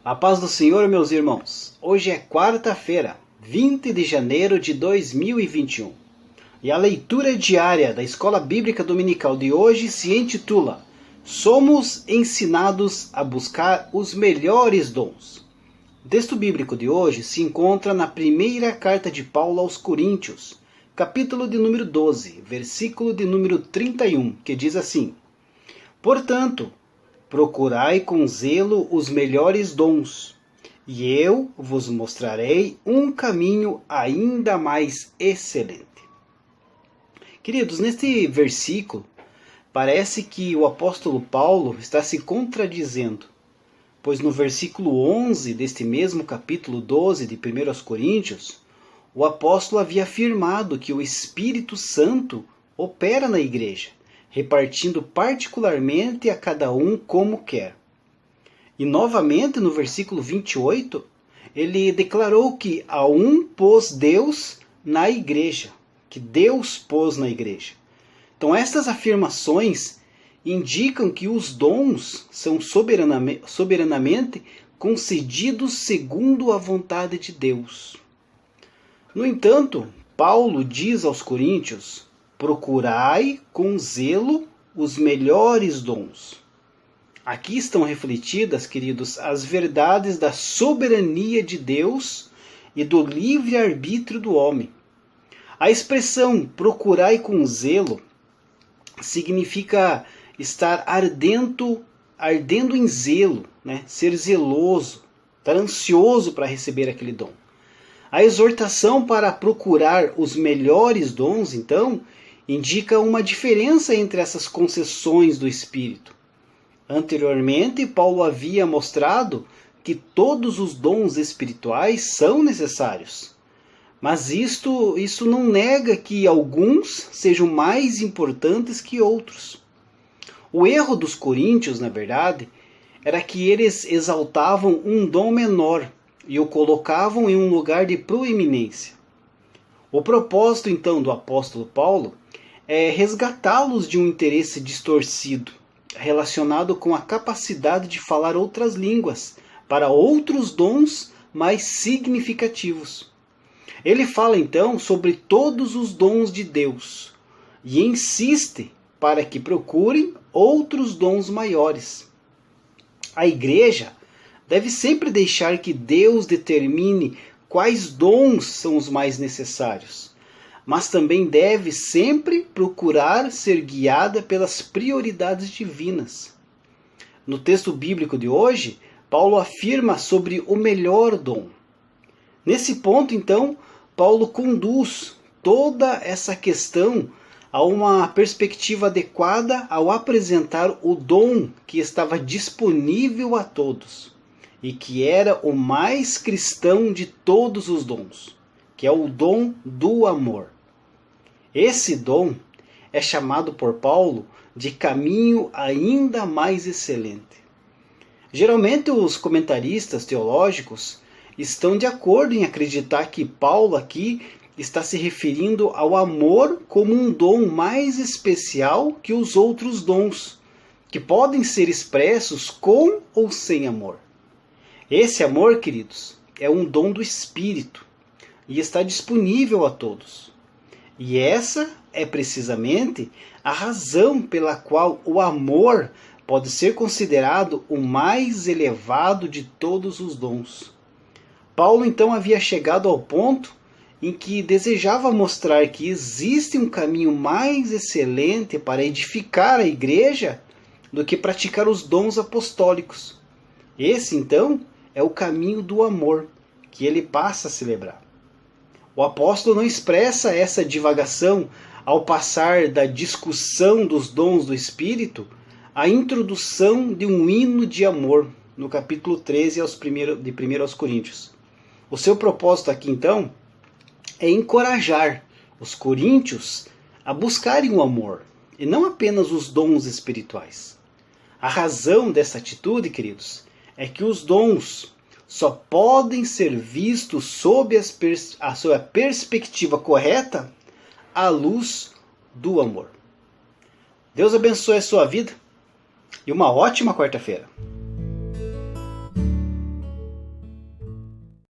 A paz do Senhor, meus irmãos. Hoje é quarta-feira, 20 de janeiro de 2021. E a leitura diária da Escola Bíblica Dominical de hoje se intitula Somos ensinados a buscar os melhores dons. O texto bíblico de hoje se encontra na primeira carta de Paulo aos Coríntios, capítulo de número 12, versículo de número 31, que diz assim: Portanto, procurai com zelo os melhores dons, e eu vos mostrarei um caminho ainda mais excelente. Queridos, neste versículo, parece que o apóstolo Paulo está se contradizendo, pois no versículo 11 deste mesmo capítulo 12 de 1 Coríntios, o apóstolo havia afirmado que o Espírito Santo opera na igreja, repartindo particularmente a cada um como quer. E novamente no versículo 28, ele declarou que a um pôs Deus na igreja, que Deus pôs na igreja. Então estas afirmações indicam que os dons são soberanamente concedidos segundo a vontade de Deus. No entanto, Paulo diz aos coríntios: procurai com zelo os melhores dons. Aqui estão refletidas, queridos, as verdades da soberania de Deus e do livre-arbítrio do homem. A expressão procurai com zelo significa estar ardendo em zelo, ser zeloso, estar ansioso para receber aquele dom. A exortação para procurar os melhores dons, então, indica uma diferença entre essas concessões do Espírito. Anteriormente, Paulo havia mostrado que todos os dons espirituais são necessários. Mas isso não nega que alguns sejam mais importantes que outros. O erro dos coríntios, na verdade, era que eles exaltavam um dom menor e o colocavam em um lugar de proeminência. O propósito, então, do apóstolo Paulo é resgatá-los de um interesse distorcido, relacionado com a capacidade de falar outras línguas, para outros dons mais significativos. Ele fala, então, sobre todos os dons de Deus e insiste para que procurem outros dons maiores. A igreja deve sempre deixar que Deus determine quais dons são os mais necessários, mas também deve sempre procurar ser guiada pelas prioridades divinas. No texto bíblico de hoje, Paulo afirma sobre o melhor dom. Nesse ponto, então, Paulo conduz toda essa questão a uma perspectiva adequada ao apresentar o dom que estava disponível a todos e que era o mais cristão de todos os dons, que é o dom do amor. Esse dom é chamado por Paulo de caminho ainda mais excelente. Geralmente os comentaristas teológicos estão de acordo em acreditar que Paulo aqui está se referindo ao amor como um dom mais especial que os outros dons, que podem ser expressos com ou sem amor. Esse amor, queridos, é um dom do Espírito e está disponível a todos. E essa é precisamente a razão pela qual o amor pode ser considerado o mais elevado de todos os dons. Paulo então havia chegado ao ponto em que desejava mostrar que existe um caminho mais excelente para edificar a igreja do que praticar os dons apostólicos. Esse então é o caminho do amor que ele passa a celebrar. O apóstolo não expressa essa divagação ao passar da discussão dos dons do Espírito à introdução de um hino de amor, no capítulo 13 de 1 Coríntios. O seu propósito aqui, então, é encorajar os coríntios a buscarem o amor, e não apenas os dons espirituais. A razão dessa atitude, queridos, é que os dons só podem ser vistos sob a sua perspectiva correta à luz do amor. Deus abençoe a sua vida e uma ótima quarta-feira.